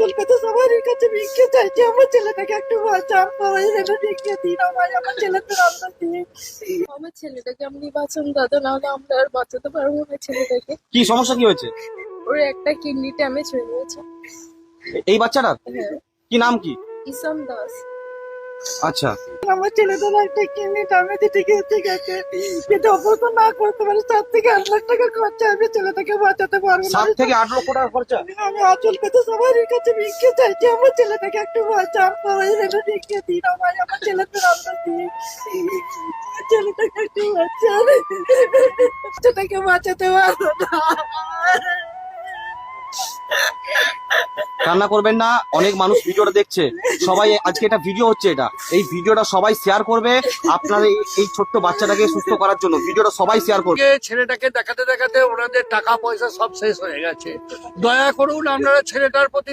চলবে তো সবারই কাছে ভিক্ষে চাইছি, আমার ছেলেটাকে একটু বাঁচান, সবাই যেন ভিক্ষে দিন, আমার ছেলেকে রান্না দিন। আমার ছেলেটাকে আপনি বাঁচান দাদা, নাহলে আমরা আর বাঁচাতে পারবো না ছেলেটাকে। কি সমস্যা কি হয়েছে ওর একটা কিডনি ড্যামেজ হয়ে গেছে। এই বাচ্চাটার? হ্যাঁ, কি নাম কি? ইসাম দাস। আচ্ছা, আমার ছেলেটার একটা কিডনি ড্যামেজ ঠিক গেছে, যদি অপারেশন না করতে পারে 7 থেকে 8 লাখ টাকা খরচা, আমি ছেলেটাকে বাঁচাতে পারবো না। 7 থেকে 8 লক্ষ টাকা খরচা? আমি আচল পেতে সবারই কাছে ভিক্ষে চাইছি, আমার ছেলেটাকে একটু বাঁচান, সবাই যেন ভিক্ষে দিন, আমার ছেলেকে রান্না দিন। আমার ছেলেটাকে একটু বাঁচান, ছেলেটাকে বাঁচাতে পারবো না। কান্না করবেন না, অনেক মানুষ ভিডিওটা দেখছে, সবাই আজকে এটা ভিডিও হচ্ছে, এই ভিডিওটা সবাই শেয়ার করবে আপনার এই ছোট্ট বাচ্চাটাকে সুস্থ করার জন্য। ভিডিওটা সবাই শেয়ার করবে। ছেলেটাকে দেখাতে দেখাতে ওনাদের টাকা পয়সা সব শেষ হয়ে গেছে। দয়া করুন আপনারা ছেলেটার প্রতি